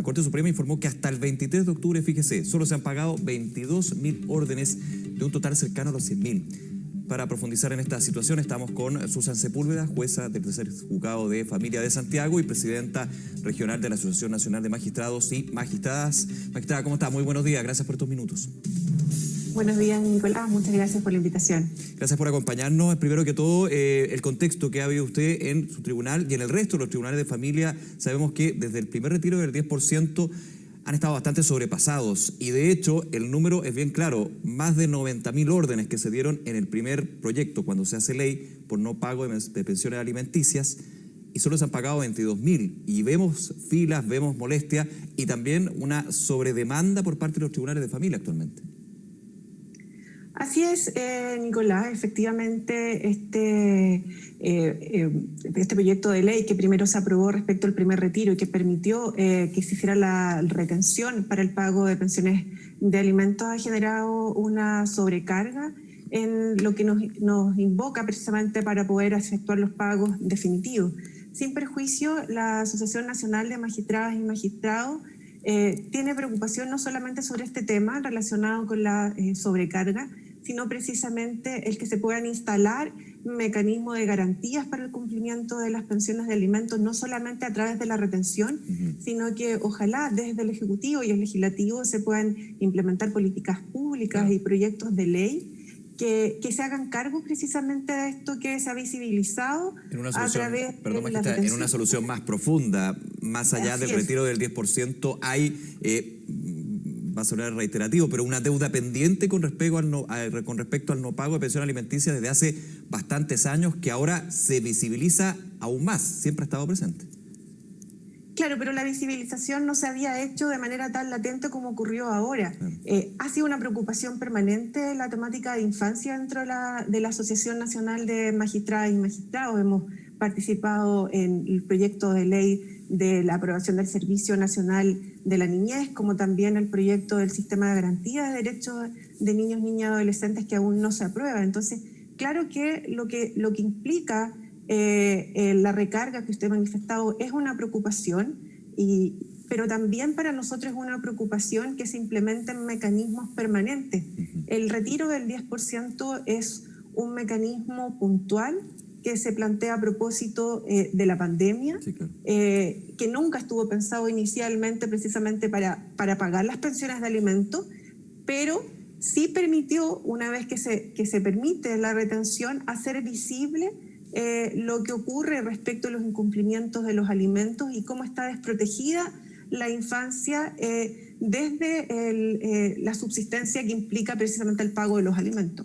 La Corte Suprema informó que hasta el 23 de octubre, fíjese, solo se han pagado 22.000 órdenes de un total cercano a los 100.000. Para profundizar en esta situación estamos con Susan Sepúlveda, jueza del tercer juzgado de familia de Santiago y presidenta regional de la Asociación Nacional de Magistrados y Magistradas. Magistrada, ¿cómo está? Muy buenos días, gracias por estos minutos. Buenos días, Nicolás, muchas gracias por la invitación. Gracias por acompañarnos. Primero que todo, el contexto que ha habido usted en su tribunal y en el resto de los tribunales de familia. Sabemos que desde el primer retiro del 10% han estado bastante sobrepasados y de hecho el número es bien claro, más de 90.000 órdenes que se dieron en el primer proyecto cuando se hace ley por no pago de pensiones alimenticias y solo se han pagado 22.000 y vemos filas, vemos molestia y también una sobredemanda por parte de los tribunales de familia actualmente. Así es, Nicolás, efectivamente este proyecto de ley que primero se aprobó respecto al primer retiro y que permitió que se hiciera la retención para el pago de pensiones de alimentos ha generado una sobrecarga en lo que nos invoca precisamente para poder efectuar los pagos definitivos. Sin perjuicio, la Asociación Nacional de Magistradas y Magistrados tiene preocupación no solamente sobre este tema relacionado con la sobrecarga, sino precisamente el que se puedan instalar mecanismos de garantías para el cumplimiento de las pensiones de alimentos, no solamente a través de la retención, sino que ojalá desde el Ejecutivo y el Legislativo se puedan implementar políticas públicas y proyectos de ley que se hagan cargo precisamente de esto que se ha visibilizado a través de la retención. En una solución más profunda, más allá del retiro del 10%, hay... va a sonar reiterativo, pero una deuda pendiente con respecto al no pago de pensión alimenticia desde hace bastantes años que ahora se visibiliza aún más, siempre ha estado presente. Claro, pero la visibilización no se había hecho de manera tan latente como ocurrió ahora. Ha sido una preocupación permanente la temática de infancia dentro de la Asociación Nacional de Magistradas y Magistrados. Hemos participado en el proyecto de ley de la aprobación del Servicio Nacional de la Niñez, como también el proyecto del Sistema de Garantía de Derechos de Niños, Niñas y Adolescentes que aún no se aprueba. Entonces, claro que lo que implica la recarga que usted ha manifestado es una preocupación, pero también para nosotros es una preocupación que se implementen mecanismos permanentes. El retiro del 10% es un mecanismo puntual que se plantea a propósito de la pandemia, sí, claro. Que nunca estuvo pensado inicialmente precisamente para pagar las pensiones de alimentos, pero sí permitió, una vez que se permite la retención, hacer visible lo que ocurre respecto a los incumplimientos de los alimentos y cómo está desprotegida la infancia desde la subsistencia que implica precisamente el pago de los alimentos.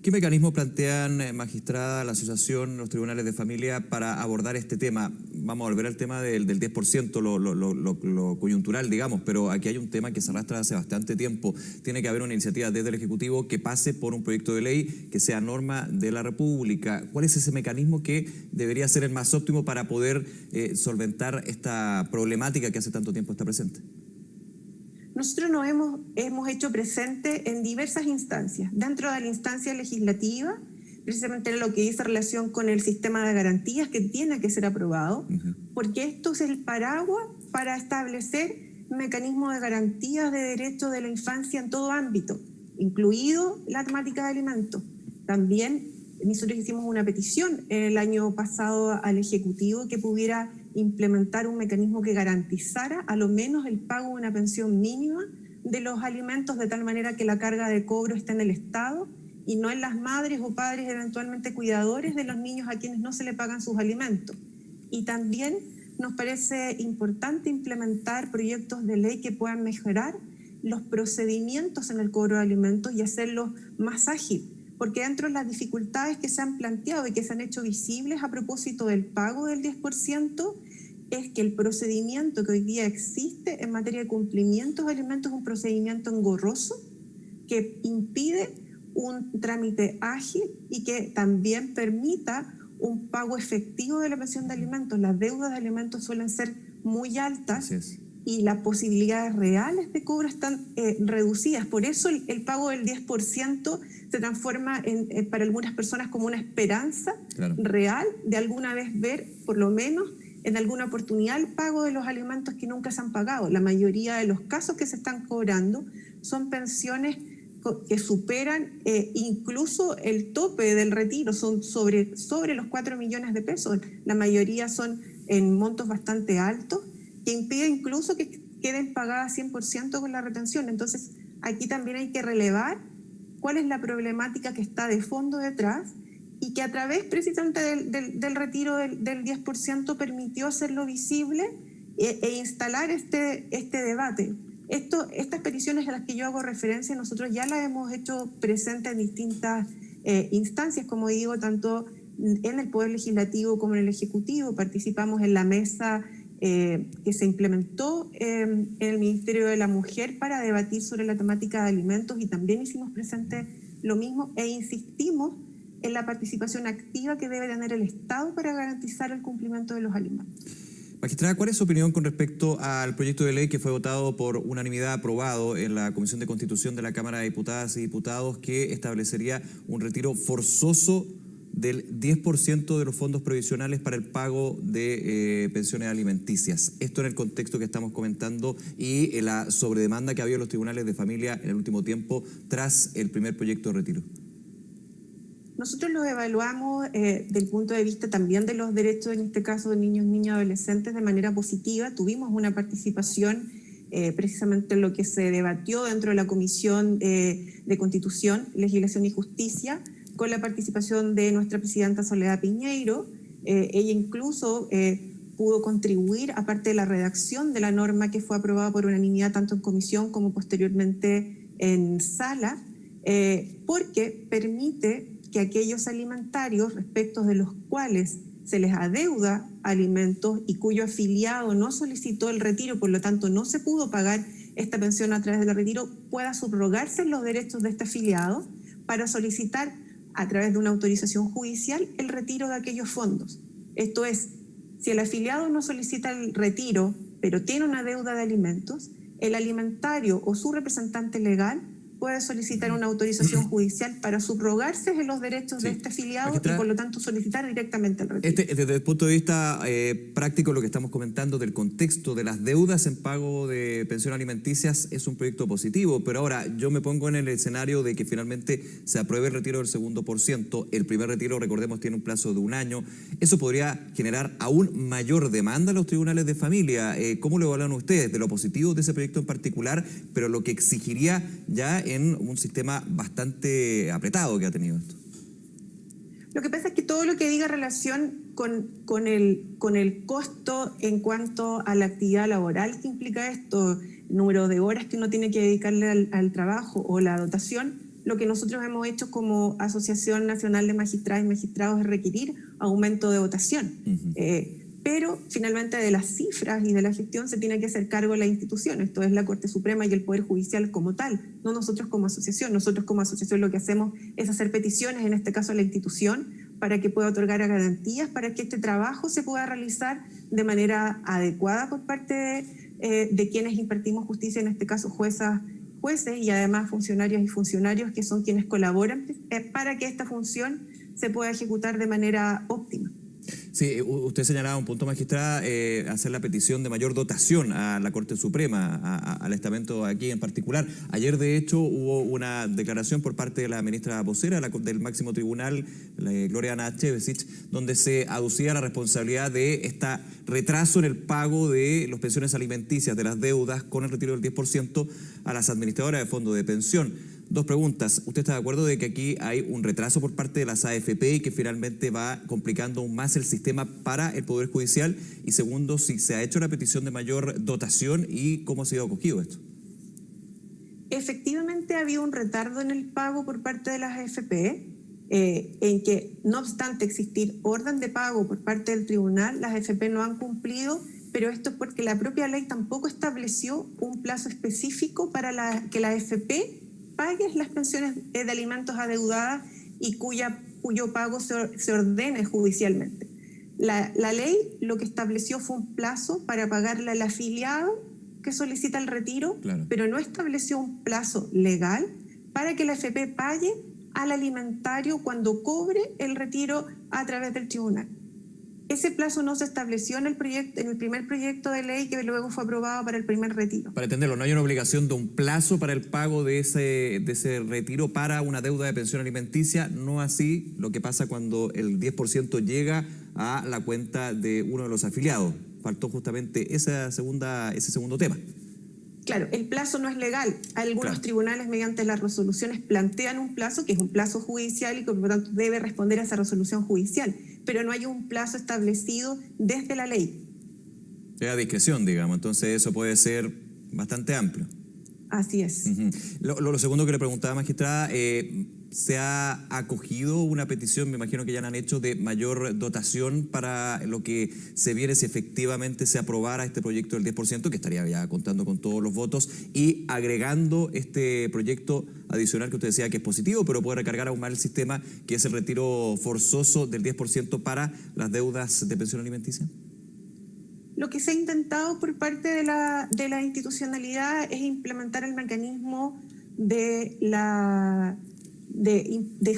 ¿Qué mecanismos plantean, magistrada, la asociación, los tribunales de familia para abordar este tema? Vamos a volver al tema del 10%, lo coyuntural, digamos, pero aquí hay un tema que se arrastra hace bastante tiempo. Tiene que haber una iniciativa desde el Ejecutivo que pase por un proyecto de ley que sea norma de la República. ¿Cuál es ese mecanismo que debería ser el más óptimo para poder solventar esta problemática que hace tanto tiempo está presente? Nosotros nos hemos hecho presente en diversas instancias. Dentro de la instancia legislativa, precisamente en lo que dice relación con el sistema de garantías que tiene que ser aprobado, porque esto es el paraguas para establecer mecanismos de garantías de derechos de la infancia en todo ámbito, incluido la temática de alimentos. También nosotros hicimos una petición el año pasado al Ejecutivo que pudiera implementar un mecanismo que garantizara a lo menos el pago de una pensión mínima de los alimentos de tal manera que la carga de cobro esté en el Estado y no en las madres o padres eventualmente cuidadores de los niños a quienes no se le pagan sus alimentos. Y también nos parece importante implementar proyectos de ley que puedan mejorar los procedimientos en el cobro de alimentos y hacerlos más ágil, porque dentro de las dificultades que se han planteado y que se han hecho visibles a propósito del pago del 10%, es que el procedimiento que hoy día existe en materia de cumplimientos de alimentos es un procedimiento engorroso que impide un trámite ágil y que también permita un pago efectivo de la pensión de alimentos. Las deudas de alimentos suelen ser muy altas y las posibilidades reales de cobro están reducidas. Por eso el pago del 10% se transforma para algunas personas como una esperanza real de alguna vez ver por lo menos en alguna oportunidad el pago de los alimentos que nunca se han pagado. La mayoría de los casos que se están cobrando son pensiones que superan incluso el tope del retiro, son sobre los 4 millones de pesos. La mayoría son en montos bastante altos, que impide incluso que queden pagadas 100% con la retención. Entonces, aquí también hay que relevar cuál es la problemática que está de fondo detrás y que a través precisamente del retiro del 10% permitió hacerlo visible e instalar este debate. Estas peticiones a las que yo hago referencia, nosotros ya las hemos hecho presentes en distintas instancias, como digo, tanto en el Poder Legislativo como en el Ejecutivo. Participamos en la mesa que se implementó en el Ministerio de la Mujer para debatir sobre la temática de alimentos, y también hicimos presente lo mismo e insistimos en la participación activa que debe tener el Estado para garantizar el cumplimiento de los alimentos. Magistrada, ¿cuál es su opinión con respecto al proyecto de ley que fue votado por unanimidad aprobado en la Comisión de Constitución de la Cámara de Diputadas y Diputados, que establecería un retiro forzoso del 10% de los fondos provisionales para el pago de pensiones alimenticias? Esto en el contexto que estamos comentando y la sobredemanda que ha habido en los tribunales de familia en el último tiempo tras el primer proyecto de retiro. Nosotros lo evaluamos del punto de vista también de los derechos, en este caso de niños, niñas y adolescentes, de manera positiva. Tuvimos una participación precisamente en lo que se debatió dentro de la Comisión de Constitución, Legislación y Justicia, con la participación de nuestra presidenta Soledad Piñeiro. Ella incluso pudo contribuir, aparte de la redacción de la norma que fue aprobada por unanimidad tanto en comisión como posteriormente en sala, porque permite que aquellos alimentarios respecto de los cuales se les adeuda alimentos y cuyo afiliado no solicitó el retiro, por lo tanto no se pudo pagar esta pensión a través del retiro, pueda subrogarse los derechos de este afiliado para solicitar a través de una autorización judicial el retiro de aquellos fondos. Esto es, si el afiliado no solicita el retiro, pero tiene una deuda de alimentos, el alimentario o su representante legal puede solicitar una autorización judicial para subrogarse en los derechos de este afiliado y por lo tanto solicitar directamente el retiro. Desde el punto de vista práctico, lo que estamos comentando del contexto de las deudas en pago de pensiones alimenticias es un proyecto positivo, pero ahora yo me pongo en el escenario de que finalmente se apruebe el retiro del 2%, el primer retiro, recordemos, tiene un plazo de 1 año, eso podría generar aún mayor demanda a los tribunales de familia. ¿Cómo lo evalúan ustedes de lo positivo de ese proyecto en particular, pero lo que exigiría ya en un sistema bastante apretado que ha tenido esto? Lo que pasa es que todo lo que diga relación con el costo en cuanto a la actividad laboral que implica esto, el número de horas que uno tiene que dedicarle al trabajo o la dotación, lo que nosotros hemos hecho como Asociación Nacional de Magistradas y Magistrados es requerir aumento de dotación. Pero finalmente de las cifras y de la gestión se tiene que hacer cargo la institución, esto es la Corte Suprema y el Poder Judicial como tal, no nosotros como asociación. Nosotros como asociación lo que hacemos es hacer peticiones, en este caso a la institución, para que pueda otorgar garantías, para que este trabajo se pueda realizar de manera adecuada por parte de quienes impartimos justicia, en este caso jueces y además funcionarias y funcionarios que son quienes colaboran para que esta función se pueda ejecutar de manera óptima. Sí, usted señalaba un punto, magistrada, hacer la petición de mayor dotación a la Corte Suprema, al estamento aquí en particular. Ayer, de hecho, hubo una declaración por parte de la ministra vocera del máximo tribunal, Gloriana Chevesich, donde se aducía la responsabilidad de este retraso en el pago de las pensiones alimenticias, de las deudas con el retiro del 10% a las administradoras de fondos de pensión. Dos preguntas. ¿Usted está de acuerdo de que aquí hay un retraso por parte de las AFP y que finalmente va complicando aún más el sistema para el Poder Judicial? Y segundo, si se ha hecho la petición de mayor dotación y cómo ha sido acogido esto. Efectivamente ha habido un retardo en el pago por parte de las AFP, en que no obstante existir orden de pago por parte del tribunal, las AFP no han cumplido, pero esto es porque la propia ley tampoco estableció un plazo específico para que la AFP pague las pensiones de alimentos adeudadas y cuyo pago se ordene judicialmente. La ley lo que estableció fue un plazo para pagarle al afiliado que solicita el retiro, claro, pero no estableció un plazo legal para que la AFP pague al alimentario cuando cobre el retiro a través del tribunal. Ese plazo no se estableció en el primer proyecto de ley que luego fue aprobado para el primer retiro. Para entenderlo, no hay una obligación de un plazo para el pago de ese retiro para una deuda de pensión alimenticia, no así lo que pasa cuando el 10% llega a la cuenta de uno de los afiliados. Faltó justamente ese segundo tema. Claro, el plazo no es legal. Algunos tribunales, mediante las resoluciones, plantean un plazo que es un plazo judicial y que por lo tanto debe responder a esa resolución judicial, pero no hay un plazo establecido desde la ley. A discreción, digamos, entonces eso puede ser bastante amplio. Así es. Lo segundo que le preguntaba, magistrada, ¿se ha acogido una petición, me imagino que ya la han hecho, de mayor dotación para lo que se viene si efectivamente se aprobara este proyecto del 10%, que estaría ya contando con todos los votos, y agregando este proyecto adicional que usted decía que es positivo, pero puede recargar aún más el sistema, que es el retiro forzoso del 10% para las deudas de pensión alimenticia? Lo que se ha intentado por parte de la institucionalidad es implementar el mecanismo de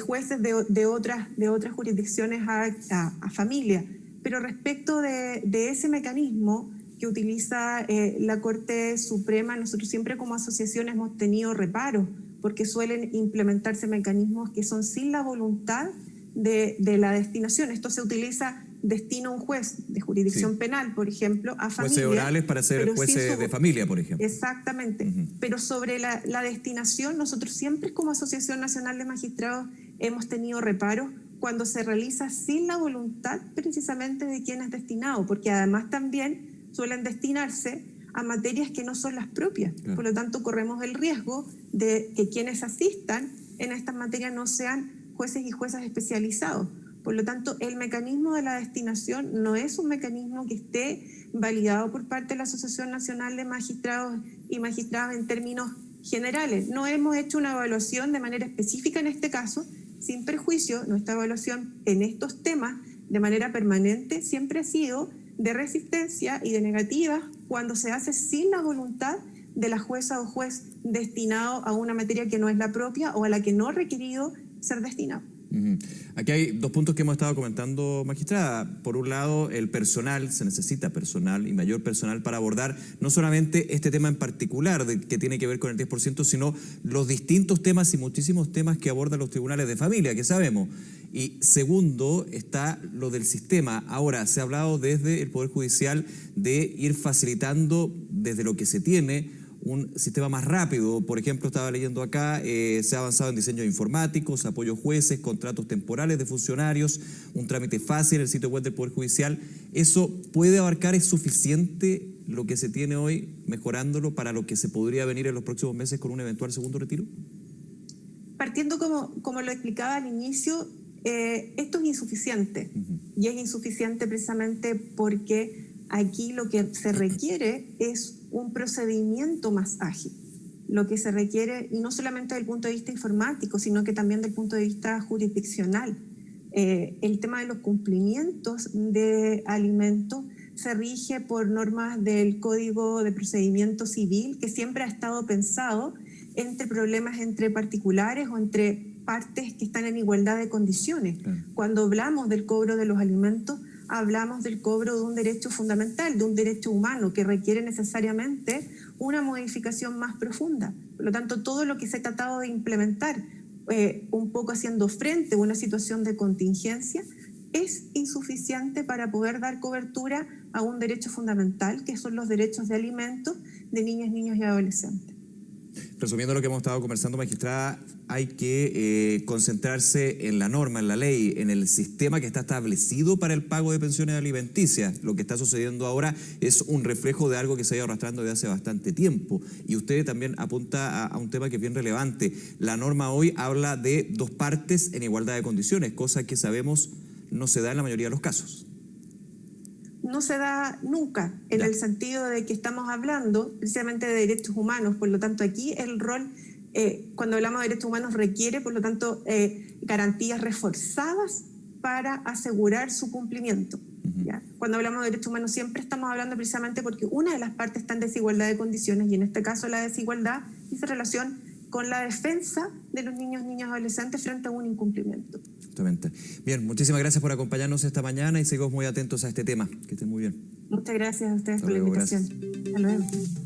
jueces de otras jurisdicciones a familia. Pero respecto de ese mecanismo que utiliza la Corte Suprema, nosotros siempre como asociación hemos tenido reparos, porque suelen implementarse mecanismos que son sin la voluntad de la destinación. Esto se utiliza, destina un juez de jurisdicción penal, por ejemplo, a familia. Jueces orales para ser jueces de familia, por ejemplo. Exactamente. Pero sobre la destinación, nosotros siempre como Asociación Nacional de Magistrados hemos tenido reparos cuando se realiza sin la voluntad precisamente de quien es destinado, porque además también suelen destinarse a materias que no son las propias. Claro. Por lo tanto, corremos el riesgo de que quienes asistan en estas materias no sean jueces y juezas especializados. Por lo tanto, el mecanismo de la destinación no es un mecanismo que esté validado por parte de la Asociación Nacional de Magistrados y Magistradas en términos generales. No hemos hecho una evaluación de manera específica en este caso, sin perjuicio. Nuestra evaluación en estos temas, de manera permanente, siempre ha sido de resistencia y de negativa cuando se hace sin la voluntad de la jueza o juez destinado a una materia que no es la propia o a la que no ha requerido ser destinado. Aquí hay dos puntos que hemos estado comentando, magistrada. Por un lado, el personal, se necesita personal y mayor personal para abordar no solamente este tema en particular que tiene que ver con el 10%, sino los distintos temas y muchísimos temas que abordan los tribunales de familia, que sabemos. Y segundo, está lo del sistema. Ahora, se ha hablado desde el Poder Judicial de ir facilitando desde lo que se tiene un sistema más rápido. Por ejemplo, estaba leyendo acá, se ha avanzado en diseños informáticos, apoyo a jueces, contratos temporales de funcionarios, un trámite fácil en el sitio web del Poder Judicial. ¿Eso puede abarcar, es suficiente lo que se tiene hoy, mejorándolo para lo que se podría venir en los próximos meses con un eventual segundo retiro? Partiendo como lo explicaba al inicio, esto es insuficiente. Y es insuficiente precisamente porque aquí lo que se requiere es un procedimiento más ágil. Lo que se requiere, y no solamente desde el punto de vista informático, sino que también desde el punto de vista jurisdiccional. El tema de los cumplimientos de alimentos se rige por normas del Código de Procedimiento Civil, que siempre ha estado pensado entre problemas entre particulares o entre partes que están en igualdad de condiciones. Cuando hablamos del cobro de los alimentos, hablamos del cobro de un derecho fundamental, de un derecho humano que requiere necesariamente una modificación más profunda. Por lo tanto, todo lo que se ha tratado de implementar, un poco haciendo frente a una situación de contingencia, es insuficiente para poder dar cobertura a un derecho fundamental, que son los derechos de alimentos de niñas, niños y adolescentes. Resumiendo lo que hemos estado conversando, magistrada, hay que concentrarse en la norma, en la ley, en el sistema que está establecido para el pago de pensiones alimenticias. Lo que está sucediendo ahora es un reflejo de algo que se ha ido arrastrando desde hace bastante tiempo. Y usted también apunta a un tema que es bien relevante. La norma hoy habla de dos partes en igualdad de condiciones, cosa que sabemos no se da en la mayoría de los casos. No se da nunca, en el sentido de que estamos hablando precisamente de derechos humanos. Por lo tanto, aquí el rol, cuando hablamos de derechos humanos, requiere, por lo tanto, garantías reforzadas para asegurar su cumplimiento. ¿Ya? Cuando hablamos de derechos humanos siempre estamos hablando precisamente porque una de las partes está en desigualdad de condiciones, y en este caso la desigualdad dice relación con la defensa de los niños, niñas y adolescentes frente a un incumplimiento. Justamente. Bien, muchísimas gracias por acompañarnos esta mañana y seguimos muy atentos a este tema. Que estén muy bien. Muchas gracias a ustedes Hasta por la luego, invitación. gracias. Hasta luego.